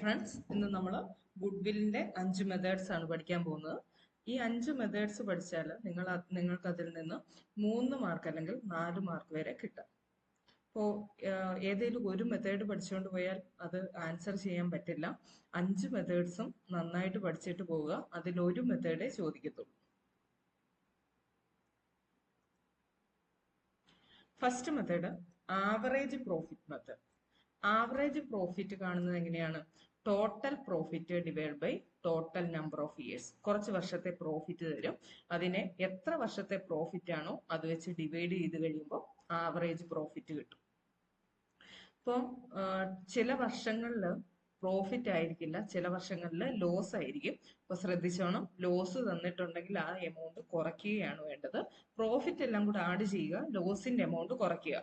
Friends, ഇന്ന് നമ്മൾ ഗുഡ്വില്ലിന്റെ 5 methods ആണ് പഠിക്കാൻ പോകുന്നത്. ഈ 5 മെത്തേഡ്സ് പഠിച്ചാൽ നിങ്ങൾക്ക് അതിൽ നിന്ന് 3 മാർക്ക് അല്ലെങ്കിൽ 4 മാർക്ക് വരെ കിട്ടും. അപ്പോൾ ഏതെങ്കിലും ഒരു മെത്തേഡ് പഠിച്ചുകൊണ്ട് പോയാൽ അത് ആൻസർ ചെയ്യാൻ പറ്റില്ല. 5 മെത്തേഡ്സും നന്നായിട്ട് പഠിച്ചിട്ട് പോവുക. അതിലൊരു മെത്തേഡേ ചോദിക്കത്തുള്ളൂ. First method average profit method. Average profit കാണുന്നത് എങ്ങനെയാണ്? Total profit divide by total number of years. കുറച്ച് വർഷത്തെ പ്രോഫിറ്റ് തരും. അതിനെ എത്ര വർഷത്തെ പ്രോഫിറ്റ് ആണോ അത് വെച്ച് ഡിവൈഡ് ചെയ്ത് കഴിയുമ്പോൾ ആവറേജ് പ്രോഫിറ്റ് കിട്ടും. ഇപ്പോൾ ചില വർഷങ്ങളിൽ പ്രോഫിറ്റ് ആയിരിക്കില്ല, ചില വർഷങ്ങളിൽ ലോസ് ആയിരിക്കും. അപ്പൊ ശ്രദ്ധിച്ചോണം, ലോസ് തന്നിട്ടുണ്ടെങ്കിൽ ആ എമൗണ്ട് കുറയ്ക്കുകയാണ് വേണ്ടത്. പ്രോഫിറ്റ് എല്ലാം കൂടെ ആഡ് ചെയ്യുക, ലോസിന്റെ എമൗണ്ട് കുറയ്ക്കുക.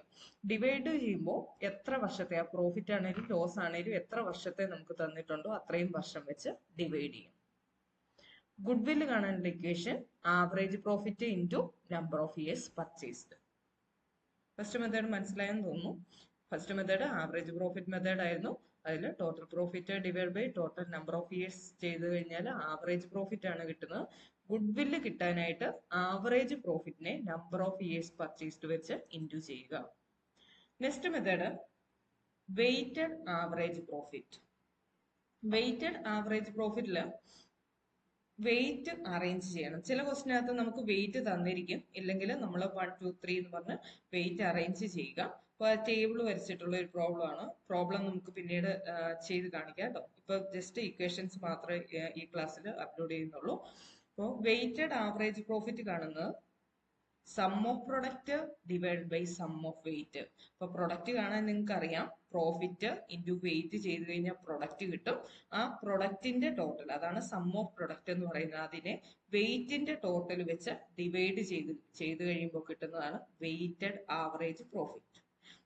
ഡിവൈഡ് ചെയ്യുമ്പോൾ എത്ര വർഷത്തെ, ആ പ്രോഫിറ്റ് ആണെങ്കിലും ലോസ് ആണെങ്കിലും എത്ര വർഷത്തെ നമുക്ക് തന്നിട്ടുണ്ടോ അത്രയും വർഷം വെച്ച് ഡിവൈഡ് ചെയ്യും. ഗുഡ്വില്ല് കാണാനുള്ള equation average profit into number of years purchased. First method മനസ്സിലായെന്ന് തോന്നുന്നു. First method average profit method ആയിരുന്നു. അതിൽ total profit divide by total number of years ചെയ്ത് കഴിഞ്ഞാൽ ആവറേജ് പ്രോഫിറ്റ് ആണ് കിട്ടുന്നത്. ഗുഡ്വില്ല് കിട്ടാനായിട്ട് ആവറേജ് പ്രോഫിറ്റിനെ നമ്പർ ഓഫ് ഇയേഴ്സ് പർച്ചേസ്ഡ് വെച്ച് ഇൻറ്റു ചെയ്യുക. Next method weighted average profit. Weighted average പ്രോഫിറ്റില് വെയിറ്റ് അറേഞ്ച് ചെയ്യണം. ചില ക്വസ്റ്റിനകത്ത് നമുക്ക് വെയിറ്റ് തന്നിരിക്കും, ഇല്ലെങ്കിൽ നമ്മൾ 1 2 3 എന്ന് പറഞ്ഞ് വെയിറ്റ് അറേഞ്ച് ചെയ്യുക. അപ്പൊ ടേബിൾ വരച്ചിട്ടുള്ള ഒരു പ്രോബ്ലം നമുക്ക് പിന്നീട് ചെയ്ത് കാണിക്കാം കേട്ടോ. ഇപ്പൊ ജസ്റ്റ് ഇക്വേഷൻസ് മാത്രമേ ഈ ക്ലാസ്സിൽ അപ്ലോഡ് ചെയ്യുന്നുള്ളൂ. അപ്പോൾ വെയിറ്റഡ് ആവറേജ് പ്രോഫിറ്റ് കാണുന്നത് sum of product divide by sum of weight. അപ്പൊ പ്രൊഡക്റ്റ് കാണാൻ നിങ്ങൾക്ക് അറിയാം, പ്രോഫിറ്റ് ഇൻറ്റു വെയിറ്റ് ചെയ്ത് കഴിഞ്ഞാൽ പ്രൊഡക്റ്റ് കിട്ടും. ആ പ്രൊഡക്റ്റിന്റെ ടോട്ടൽ, അതാണ് സം ഓഫ് പ്രൊഡക്റ്റ് എന്ന് പറയുന്നത്. അതിനെ വെയിറ്റിന്റെ ടോട്ടൽ വെച്ച് ഡിവൈഡ് ചെയ്ത് കഴിയുമ്പോൾ കിട്ടുന്നതാണ് വെയിറ്റഡ് ആവറേജ് പ്രോഫിറ്റ്.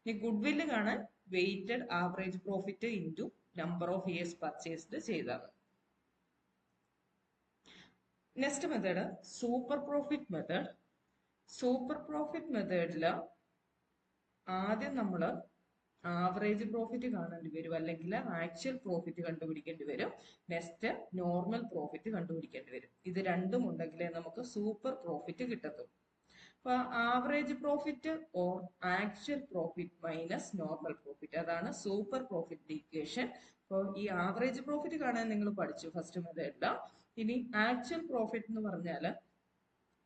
ഇനി ഗുഡ്വില്ല് കാണാൻ weighted average profit into number of years purchased ചെയ്താണ്. Next method super profit method. Super profit മെത്തേഡില് ആദ്യം നമ്മൾ ആവറേജ് പ്രോഫിറ്റ് കാണേണ്ടി വരും, അല്ലെങ്കിൽ ആക്ച്വൽ പ്രോഫിറ്റ് കണ്ടുപിടിക്കേണ്ടി വരും. നെക്സ്റ്റ് നോർമൽ പ്രോഫിറ്റ് കണ്ടുപിടിക്കേണ്ടി വരും. ഇത് രണ്ടും ഉണ്ടെങ്കിലേ നമുക്ക് സൂപ്പർ പ്രോഫിറ്റ് കിട്ടത്തുള്ളൂ. അപ്പൊ average profit or actual profit minus normal profit, അതാണ് സൂപ്പർ പ്രോഫിറ്റ് ഇക്വേഷൻ. അപ്പോൾ ഈ ആവറേജ് പ്രോഫിറ്റ് കാണാൻ നിങ്ങൾ പഠിച്ചു ഫസ്റ്റ് മെത്തേഡില്. ഇനി ആക്ച്വൽ പ്രോഫിറ്റ് എന്ന് പറഞ്ഞാൽ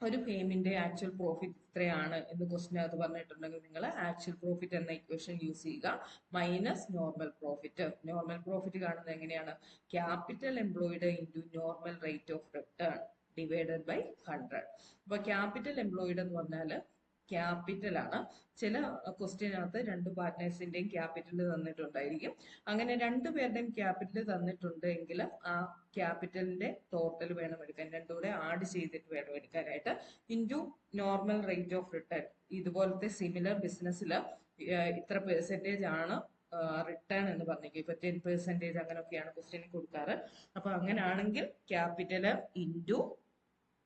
ഒരു ഫേമിന്റെ ആക്ച്വൽ പ്രോഫിറ്റ് ഇത്രയാണ് എന്ന് ക്വസ്റ്റിനകത്ത് പറഞ്ഞിട്ടുണ്ടെങ്കിൽ നിങ്ങൾ ആക്ച്വൽ പ്രോഫിറ്റ് എന്ന ഇക്വേഷൻ യൂസ് ചെയ്യുക, minus normal profit. Normal profit കാണുന്നത് എങ്ങനെയാണ്? Capital employed into normal rate of return divided by 100. അപ്പൊ ക്യാപിറ്റൽ എംപ്ലോയിഡ് എന്ന് പറഞ്ഞാൽ ക്യാപിറ്റൽ ആണ്. ചില ക്വസ്റ്റ്യനകത്ത് രണ്ട് പാർട്ട്നേഴ്സിന്റെയും ക്യാപിറ്റൽ തന്നിട്ടുണ്ടായിരിക്കും. അങ്ങനെ രണ്ടുപേരുടെയും ക്യാപിറ്റൽ തന്നിട്ടുണ്ടെങ്കിൽ ആ ക്യാപിറ്റലിന്റെ ടോട്ടൽ വേണം എടുക്കാൻ, രണ്ടും കൂടെ ആഡ് ചെയ്തിട്ട് വേണം എടുക്കാനായിട്ട്. Into normal rate of return. ഇതുപോലത്തെ സിമിലർ ബിസിനസ്സിൽ ഇത്ര പെർസെൻറ്റേജ് ആണ് റിട്ടേൺ എന്ന് പറഞ്ഞേക്കും. ഇപ്പൊ 10% അങ്ങനെയൊക്കെയാണ് ക്വസ്റ്റ്യനിൽ കൊടുക്കാറ്. അപ്പൊ അങ്ങനെയാണെങ്കിൽ ക്യാപിറ്റല് ഇൻറ്റു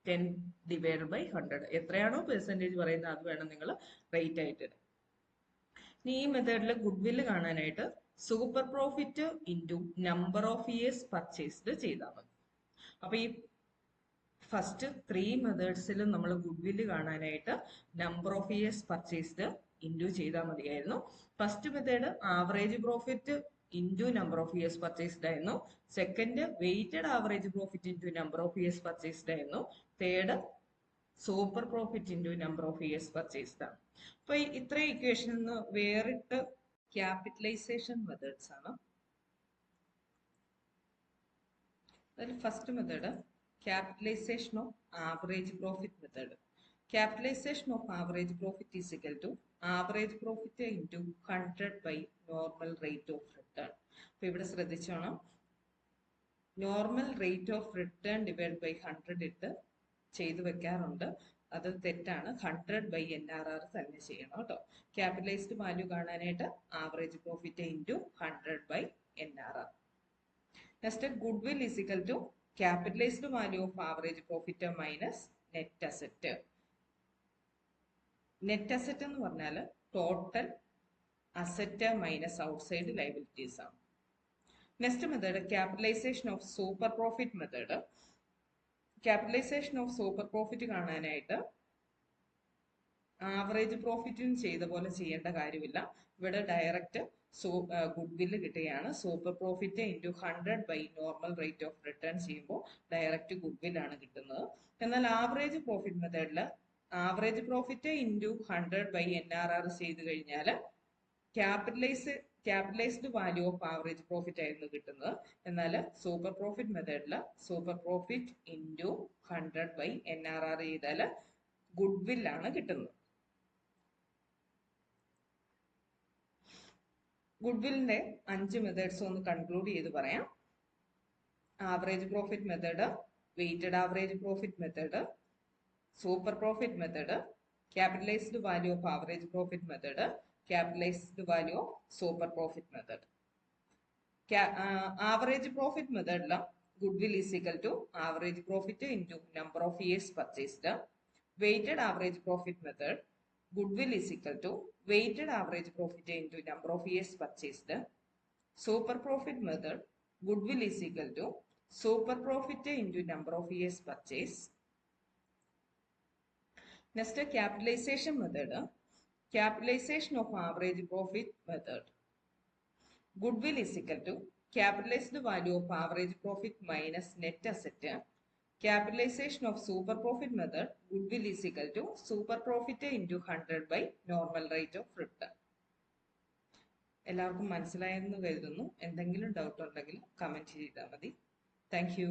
10 ഡിവൈഡ് ബൈ 100. എത്രയാണോ പെർസെൻറ്റേജ് പറയുന്നത് അത് വേണം നിങ്ങൾ റേറ്റ് ആയിട്ട്. ഇനി ഈ മെത്തേഡിൽ ഗുഡ്വില്ല് കാണാനായിട്ട് super profit into number of years purchased ചെയ്താൽ മതി. അപ്പൊ ഈ ഫസ്റ്റ് 3 മെത്തേഡ്സിലും നമ്മൾ ഗുഡ്വില്ല് കാണാനായിട്ട് number of years purchased into ചെയ്താൽ മതിയായിരുന്നു. First method average profit into number of years purchased ആയിരുന്നു. Second weighted average profit into number of years purchased ആയിരുന്നു. Third super profit into number of years purchased ആണ്. അപ്പൊ ഇത്രയും ഇക്വേഷനിൽ നിന്ന് വേറിട്ട് ക്യാപിറ്റലൈസേഷൻ മെത്തേഡ്സ് ആണ്. അതിൽ first method capitalization of average profit method. Capitalization of average profit is equal to average profit into 100 by normal rate of return. അപ്പൊ ഇവിടെ ശ്രദ്ധിച്ചോണം, normal rate of return divide by 100 ഇട്ട് ചെയ്തു വെക്കാറുണ്ട്. അത് തെറ്റാണ്. 100 by NRR തന്നെ ചെയ്യണം കേട്ടോ. ക്യാപിറ്റലൈസ്ഡ് വാല്യൂ കാണാനായിട്ട് average profit into 100 by NRR. Next goodwill is equal to capitalized value of average profit minus net asset. Net asset എന്ന് പറഞ്ഞാൽ total asset minus outside liabilities ആണ്. Next method capitalization of super profit method. Capitalization of super profit കാണാനായിട്ട് average പ്രോഫിറ്റും ചെയ്ത പോലെ ചെയ്യേണ്ട കാര്യമില്ല. ഇവിടെ ഡയറക്റ്റ് ഗുഡ് വില്ല് കിട്ടുകയാണ്. Super profit into 100 by normal rate of return ചെയ്യുമ്പോൾ ഡയറക്റ്റ് ഗുഡ് വില്ലാണ് കിട്ടുന്നത്. എന്നാൽ ആവറേജ് പ്രോഫിറ്റ് മെത്തേഡിൽ average profit into 100 by NRR ചെയ്ത് കഴിഞ്ഞാൽ capitalized value of average profit ആയിരുന്നു കിട്ടുന്നത്. എന്നാൽ സൂപ്പർ പ്രോഫിറ്റ് മെത്തേഡിൽ super profit into 100 by NRR ചെയ്താൽ ഗുഡ് വില്ലാണ് കിട്ടുന്നത്. ഗുഡ് വില്ലിന്റെ 5 മെത്തേഡ്സ് ഒന്ന് കൺക്ലൂഡ് ചെയ്ത് പറയാം. Average profit method, weighted average profit method, super profit method, capitalized value of average profit method, capitalized value of super profit method. Average profit മെത്തേഡിൽ goodwill is equal to average profit into number of years purchased. Weighted average profit method, goodwill is equal to weighted average profit into number of years purchased. Super profit method, goodwill is equal to super profit into number of years purchased. Next, capitalization method. Capitalization of average profit method. Goodwill is equal to capitalized value of average profit minus net asset. Capitalization of super profit method, goodwill is equal to super profit into 100 by normal rate of return. എല്ലാവർക്കും മനസ്സിലായെന്ന് കരുതുന്നു. എന്തെങ്കിലും doubt ഉണ്ടെങ്കിൽ comment ചെയ്താൽ മതി. Thank you.